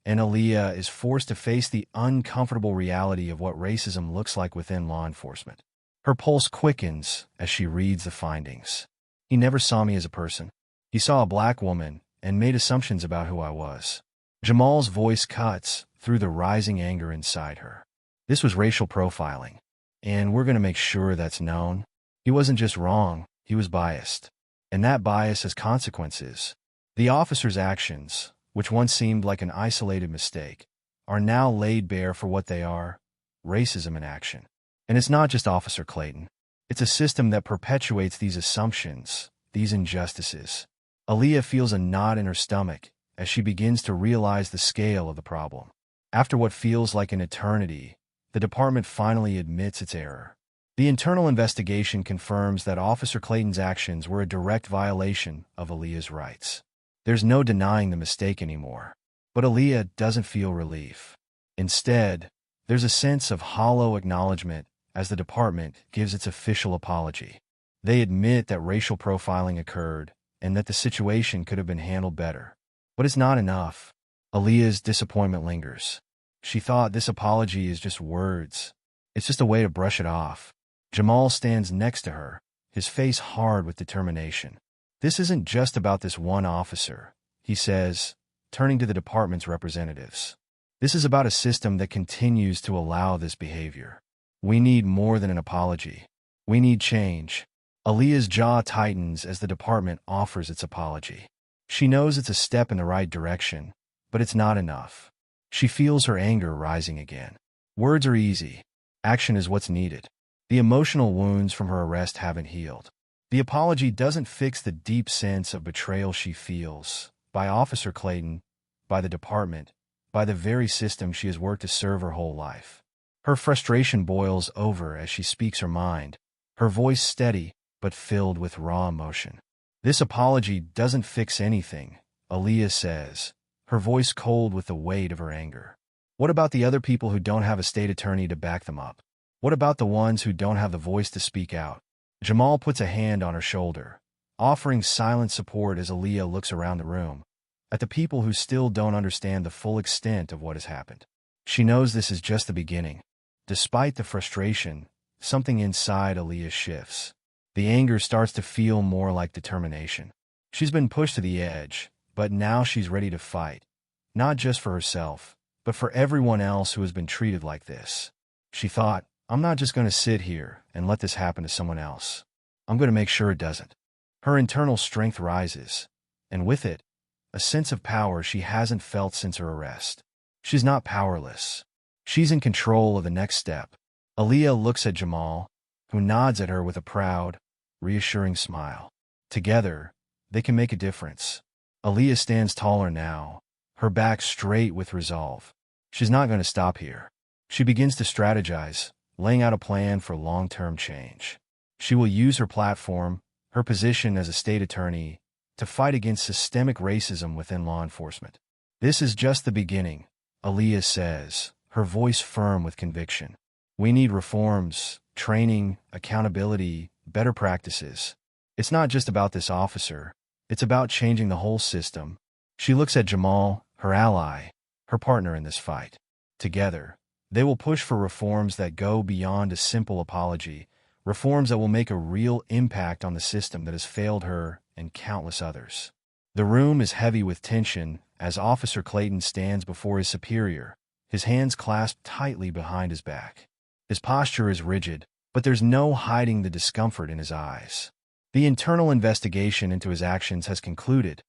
Speaker 1: and Aaliyah is forced to face the uncomfortable reality of what racism looks like within law enforcement. Her pulse quickens as she reads the findings. He never saw me as a person. He saw a black woman and made assumptions about who I was. Jamal's voice cuts through the rising anger inside her. This was racial profiling, and we're going to make sure that's known. He wasn't just wrong, he was biased. And that bias has consequences. The officer's actions, which once seemed like an isolated mistake, are now laid bare for what they are: racism in action. And it's not just Officer Clayton. It's a system that perpetuates these assumptions, these injustices. Aaliyah feels a knot in her stomach as she begins to realize the scale of the problem. After what feels like an eternity, the department finally admits its error. The internal investigation confirms that Officer Clayton's actions were a direct violation of Aaliyah's rights. There's no denying the mistake anymore. But Aaliyah doesn't feel relief. Instead, there's a sense of hollow acknowledgement as the department gives its official apology. They admit that racial profiling occurred and that the situation could have been handled better. But it's not enough. Aaliyah's disappointment lingers. She thought this apology is just words. It's just a way to brush it off. Jamal stands next to her, his face hard with determination. This isn't just about this one officer, he says, turning to the department's representatives. This is about a system that continues to allow this behavior. We need more than an apology. We need change. Aaliyah's jaw tightens as the department offers its apology. She knows it's a step in the right direction, but it's not enough. She feels her anger rising again. Words are easy. Action is what's needed. The emotional wounds from her arrest haven't healed. The apology doesn't fix the deep sense of betrayal she feels by Officer Clayton, by the department, by the very system she has worked to serve her whole life. Her frustration boils over as she speaks her mind, her voice steady but filled with raw emotion. This apology doesn't fix anything, Aaliyah says, her voice cold with the weight of her anger. What about the other people who don't have a state attorney to back them up? What about the ones who don't have the voice to speak out? Jamal puts a hand on her shoulder, offering silent support as Aaliyah looks around the room, at the people who still don't understand the full extent of what has happened. She knows this is just the beginning. Despite the frustration, something inside Aaliyah shifts. The anger starts to feel more like determination. She's been pushed to the edge, but now she's ready to fight, not just for herself, but for everyone else who has been treated like this. She thought, I'm not just going to sit here and let this happen to someone else. I'm going to make sure it doesn't. Her internal strength rises, and with it, a sense of power she hasn't felt since her arrest. She's not powerless. She's in control of the next step. Aaliyah looks at Jamal, who nods at her with a proud, reassuring smile. Together, they can make a difference. Aaliyah stands taller now, her back straight with resolve. She's not going to stop here. She begins to strategize, laying out a plan for long-term change. She will use her platform, her position as a state attorney, to fight against systemic racism within law enforcement. This is just the beginning, Aaliyah says, her voice firm with conviction. We need reforms, training, accountability, better practices. It's not just about this officer. It's about changing the whole system. She looks at Jamal, her ally, her partner in this fight. Together, they will push for reforms that go beyond a simple apology, reforms that will make a real impact on the system that has failed her and countless others. The room is heavy with tension as Officer Clayton stands before his superior, his hands clasped tightly behind his back. His posture is rigid, but there's no hiding the discomfort in his eyes. The internal investigation into his actions has concluded,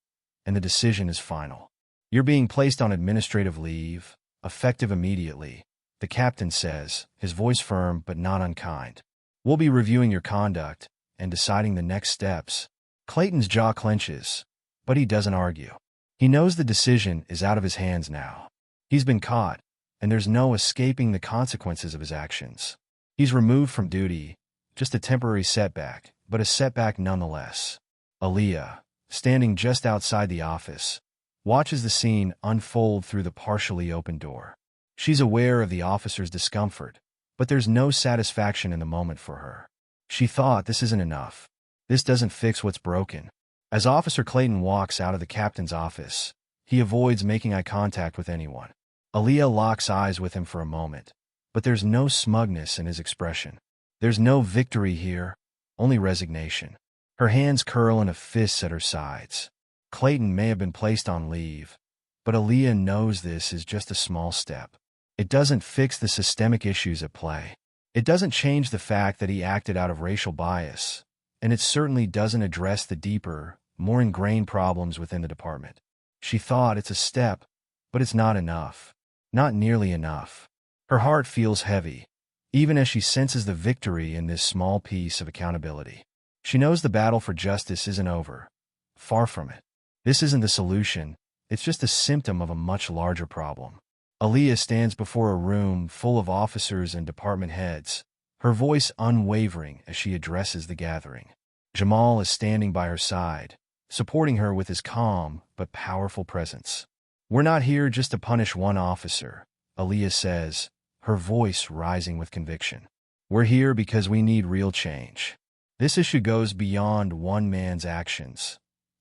Speaker 1: and the decision is final. You're being placed on administrative leave, effective immediately, the captain says, his voice firm but not unkind. We'll be reviewing your conduct and deciding the next steps. Clayton's jaw clenches, but he doesn't argue. He knows the decision is out of his hands now. He's been caught, and there's no escaping the consequences of his actions. He's removed from duty, just a temporary setback, but a setback nonetheless. Aaliyah, standing just outside the office, watches the scene unfold through the partially open door. She's aware of the officer's discomfort, but there's no satisfaction in the moment for her. She thought, this isn't enough. This doesn't fix what's broken. As Officer Clayton walks out of the captain's office, he avoids making eye contact with anyone. Aaliyah locks eyes with him for a moment, but there's no smugness in his expression. There's no victory here, only resignation. Her hands curl in a fist at her sides. Clayton may have been placed on leave, but Aaliyah knows this is just a small step. It doesn't fix the systemic issues at play. It doesn't change the fact that he acted out of racial bias, and it certainly doesn't address the deeper, more ingrained problems within the department. She thought it's a step, but it's not enough. Not nearly enough. Her heart feels heavy, even as she senses the victory in this small piece of accountability. She knows the battle for justice isn't over. Far from it. This isn't the solution. It's just a symptom of a much larger problem. Aaliyah stands before a room full of officers and department heads, her voice unwavering as she addresses the gathering. Jamal is standing by her side, supporting her with his calm but powerful presence. "We're not here just to punish one officer," Aaliyah says, her voice rising with conviction. "We're here because we need real change. This issue goes beyond one man's actions.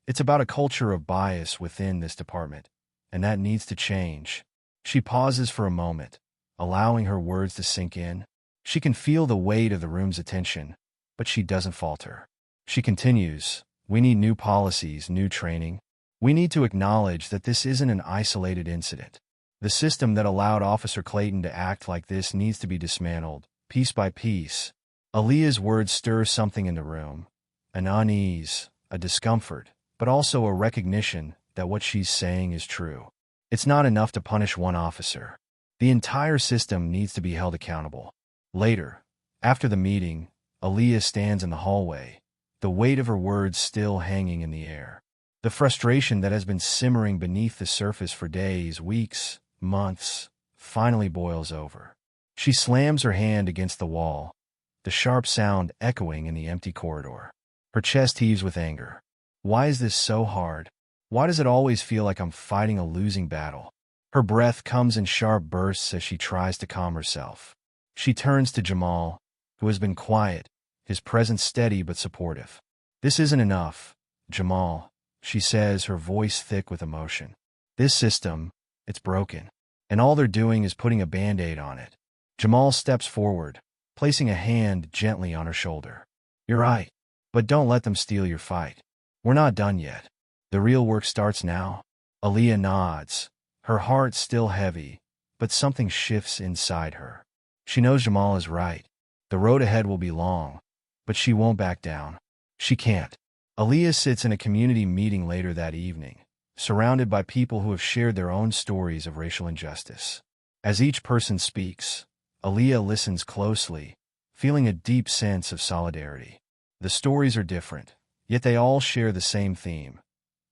Speaker 1: It's about a culture of bias within this department, and that needs to change." She pauses for a moment, allowing her words to sink in. She can feel the weight of the room's attention, but she doesn't falter. She continues, "We need new policies, new training. We need to acknowledge that this isn't an isolated incident. The system that allowed Officer Clayton to act like this needs to be dismantled, piece by piece." Aaliyah's words stir something in the room, an unease, a discomfort, but also a recognition that what she's saying is true. It's not enough to punish one officer. The entire system needs to be held accountable. Later, after the meeting, Aaliyah stands in the hallway, the weight of her words still hanging in the air. The frustration that has been simmering beneath the surface for days, weeks, months, finally boils over. She slams her hand against the wall, the sharp sound echoing in the empty corridor. Her chest heaves with anger. Why is this so hard? Why does it always feel like I'm fighting a losing battle? Her breath comes in sharp bursts as she tries to calm herself. She turns to Jamal, who has been quiet, his presence steady but supportive. "This isn't enough, Jamal," she says, her voice thick with emotion. "This system, it's broken, and all they're doing is putting a Band-Aid on it." Jamal steps forward, placing a hand gently on her shoulder. "You're right, but don't let them steal your fight. We're not done yet. The real work starts now." Aaliyah nods, her heart still heavy, but something shifts inside her. She knows Jamal is right. The road ahead will be long, but she won't back down. She can't. Aaliyah sits in a community meeting later that evening, surrounded by people who have shared their own stories of racial injustice. As each person speaks, Aaliyah listens closely, feeling a deep sense of solidarity. The stories are different, yet they all share the same theme.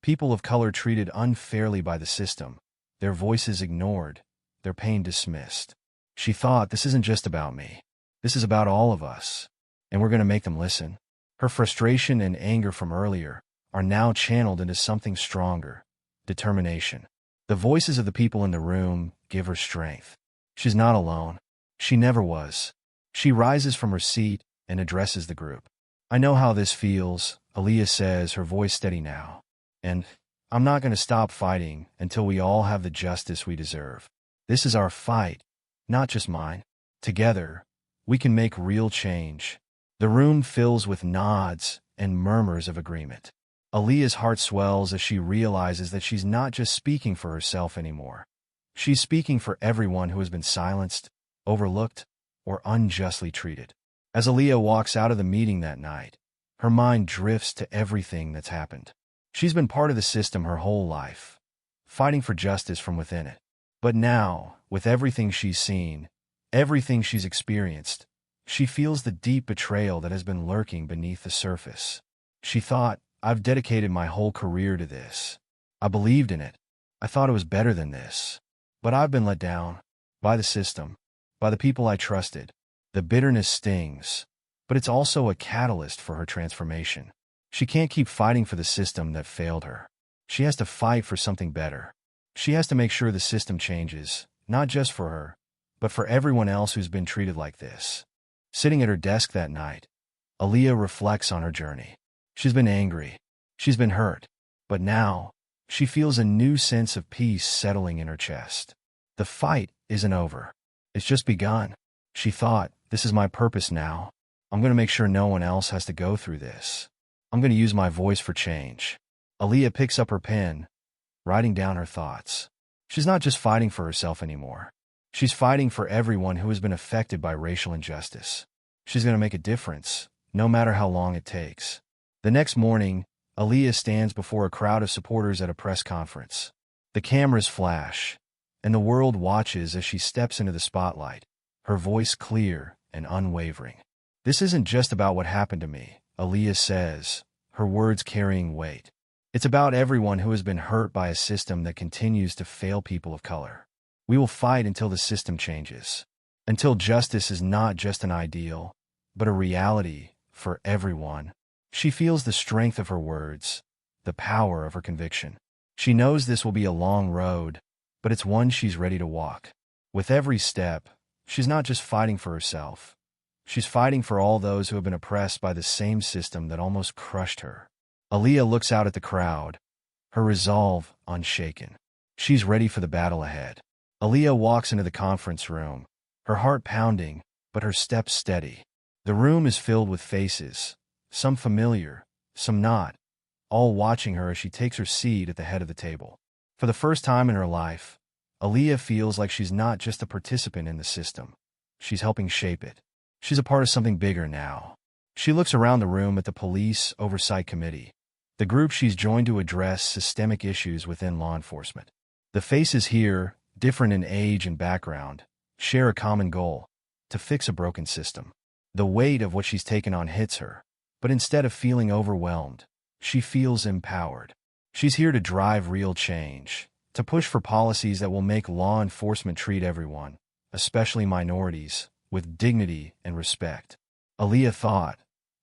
Speaker 1: People of color treated unfairly by the system, their voices ignored, their pain dismissed. She thought, this isn't just about me. This is about all of us, and we're going to make them listen. Her frustration and anger from earlier are now channeled into something stronger, determination. The voices of the people in the room give her strength. She's not alone. She never was. She rises from her seat and addresses the group. "I know how this feels," Aaliyah says, her voice steady now. "And I'm not going to stop fighting until we all have the justice we deserve. This is our fight, not just mine. Together, we can make real change." The room fills with nods and murmurs of agreement. Aaliyah's heart swells as she realizes that she's not just speaking for herself anymore. She's speaking for everyone who has been silenced, overlooked, or unjustly treated. As Aaliyah walks out of the meeting that night, her mind drifts to everything that's happened. She's been part of the system her whole life, fighting for justice from within it. But now, with everything she's seen, everything she's experienced, she feels the deep betrayal that has been lurking beneath the surface. She thought, "I've dedicated my whole career to this. I believed in it. I thought it was better than this. But I've been let down. By the system. By the people I trusted." The bitterness stings, but it's also a catalyst for her transformation. She can't keep fighting for the system that failed her. She has to fight for something better. She has to make sure the system changes, not just for her, but for everyone else who's been treated like this. Sitting at her desk that night, Aaliyah reflects on her journey. She's been angry. She's been hurt. But now, she feels a new sense of peace settling in her chest. The fight isn't over. It's just begun. She thought, "This is my purpose now. I'm going to make sure no one else has to go through this. I'm going to use my voice for change." Aaliyah picks up her pen, writing down her thoughts. She's not just fighting for herself anymore. She's fighting for everyone who has been affected by racial injustice. She's going to make a difference, no matter how long it takes. The next morning, Aaliyah stands before a crowd of supporters at a press conference. The cameras flash, and the world watches as she steps into the spotlight, her voice clear and unwavering. "This isn't just about what happened to me," Aaliyah says, her words carrying weight. "It's about everyone who has been hurt by a system that continues to fail people of color. We will fight until the system changes, until justice is not just an ideal, but a reality for everyone." She feels the strength of her words, the power of her conviction. She knows this will be a long road, but it's one she's ready to walk. With every step, she's not just fighting for herself. She's fighting for all those who have been oppressed by the same system that almost crushed her. Aaliyah looks out at the crowd, her resolve unshaken. She's ready for the battle ahead. Aaliyah walks into the conference room, her heart pounding, but her steps steady. The room is filled with faces, some familiar, some not, all watching her as she takes her seat at the head of the table. For the first time in her life, Aaliyah feels like she's not just a participant in the system. She's helping shape it. She's a part of something bigger now. She looks around the room at the Police Oversight Committee, the group she's joined to address systemic issues within law enforcement. The faces here, different in age and background, share a common goal: to fix a broken system. The weight of what she's taken on hits her, but instead of feeling overwhelmed, she feels empowered. She's here to drive real change, to push for policies that will make law enforcement treat everyone, especially minorities, with dignity and respect. Aaliyah thought,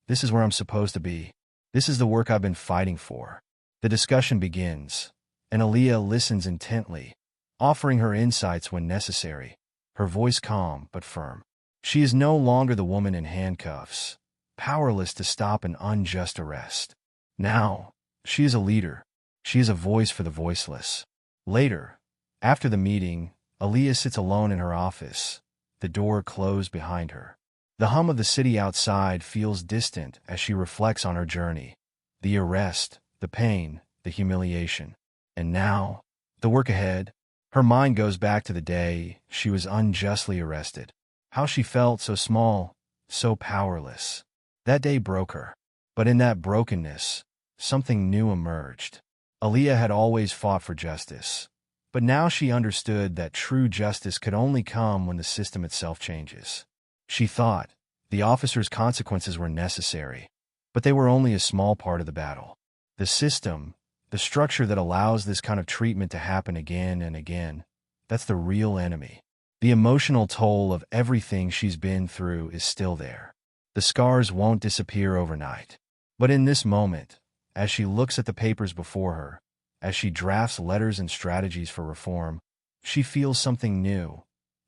Speaker 1: "This is where I'm supposed to be. This is the work I've been fighting for." The discussion begins, and Aaliyah listens intently, offering her insights when necessary, her voice calm but firm. She is no longer the woman in handcuffs, powerless to stop an unjust arrest. Now, she is a leader. She is a voice for the voiceless. Later, after the meeting, Aaliyah sits alone in her office, the door closed behind her. The hum of the city outside feels distant as she reflects on her journey, the arrest, the pain, the humiliation. And now, the work ahead. Her mind goes back to the day she was unjustly arrested. How she felt so small, so powerless. That day broke her. But in that brokenness, something new emerged. Aaliyah had always fought for justice, but now she understood that true justice could only come when the system itself changes. She thought the officer's consequences were necessary, but they were only a small part of the battle. The system, the structure that allows this kind of treatment to happen again and again, that's the real enemy. The emotional toll of everything she's been through is still there. The scars won't disappear overnight. But in this moment, as she looks at the papers before her, as she drafts letters and strategies for reform, she feels something new,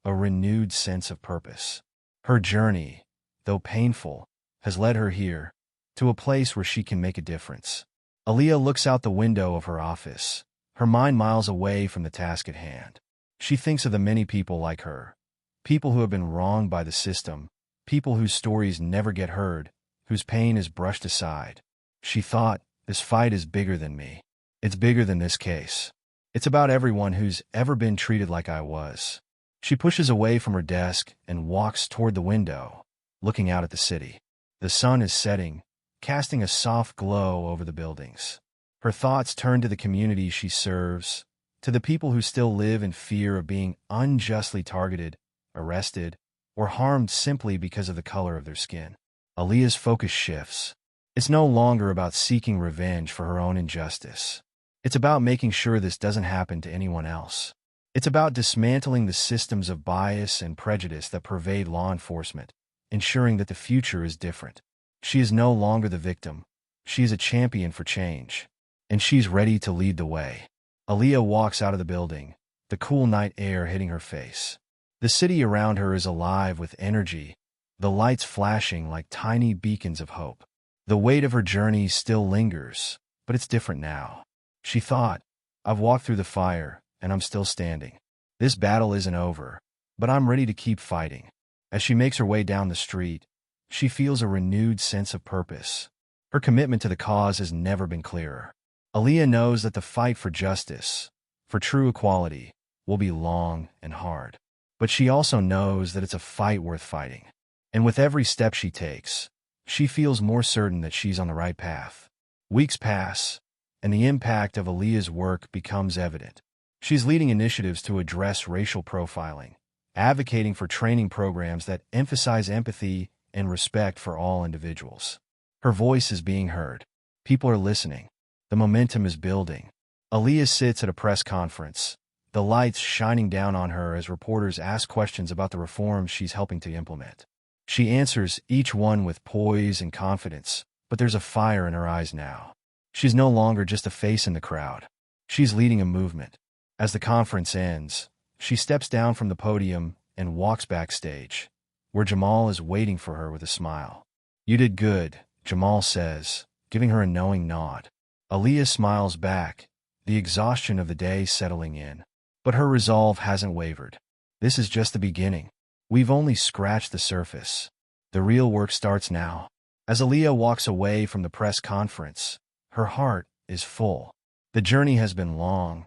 Speaker 1: a renewed sense of purpose. Her journey, though painful, has led her here, to a place where she can make a difference. Aaliyah looks out the window of her office, her mind miles away from the task at hand. She thinks of the many people like her, people who have been wronged by the system, people whose stories never get heard, whose pain is brushed aside. She thought, this fight is bigger than me. It's bigger than this case. It's about everyone who's ever been treated like I was. She pushes away from her desk and walks toward the window, looking out at the city. The sun is setting, casting a soft glow over the buildings. Her thoughts turn to the community she serves, to the people who still live in fear of being unjustly targeted, arrested, or harmed simply because of the color of their skin. Aaliyah's focus shifts. It's no longer about seeking revenge for her own injustice. It's about making sure this doesn't happen to anyone else. It's about dismantling the systems of bias and prejudice that pervade law enforcement, ensuring that the future is different. She is no longer the victim. She is a champion for change, and she's ready to lead the way. Aaliyah walks out of the building, the cool night air hitting her face. The city around her is alive with energy, the lights flashing like tiny beacons of hope. The weight of her journey still lingers, but it's different now. She thought, I've walked through the fire, and I'm still standing. This battle isn't over, but I'm ready to keep fighting. As she makes her way down the street, she feels a renewed sense of purpose. Her commitment to the cause has never been clearer. Aaliyah knows that the fight for justice, for true equality, will be long and hard. But she also knows that it's a fight worth fighting. And with every step she takes, she feels more certain that she's on the right path. Weeks pass, and the impact of Aaliyah's work becomes evident. She's leading initiatives to address racial profiling, advocating for training programs that emphasize empathy and respect for all individuals. Her voice is being heard. People are listening. The momentum is building. Aaliyah sits at a press conference, the lights shining down on her as reporters ask questions about the reforms she's helping to implement. She answers each one with poise and confidence, but there's a fire in her eyes now. She's no longer just a face in the crowd. She's leading a movement. As the conference ends, she steps down from the podium and walks backstage, where Jamal is waiting for her with a smile. "You did good," Jamal says, giving her a knowing nod. Aaliyah smiles back, the exhaustion of the day settling in. But her resolve hasn't wavered. This is just the beginning. We've only scratched the surface. The real work starts now. As Aaliyah walks away from the press conference, her heart is full. The journey has been long,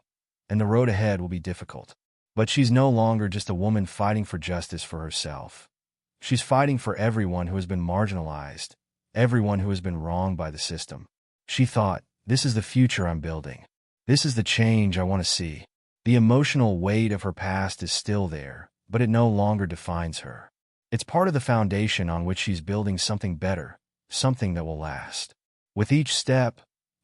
Speaker 1: and the road ahead will be difficult. But she's no longer just a woman fighting for justice for herself. She's fighting for everyone who has been marginalized, everyone who has been wronged by the system. She thought, "This is the future I'm building. This is the change I want to see." The emotional weight of her past is still there, but it no longer defines her. It's part of the foundation on which she's building something better, something that will last. With each step,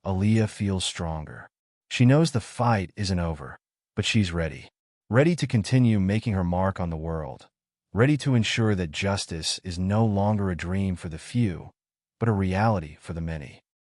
Speaker 1: Aaliyah feels stronger. She knows the fight isn't over, but she's ready. Ready to continue making her mark on the world. Ready to ensure that justice is no longer a dream for the few, but a reality for the many.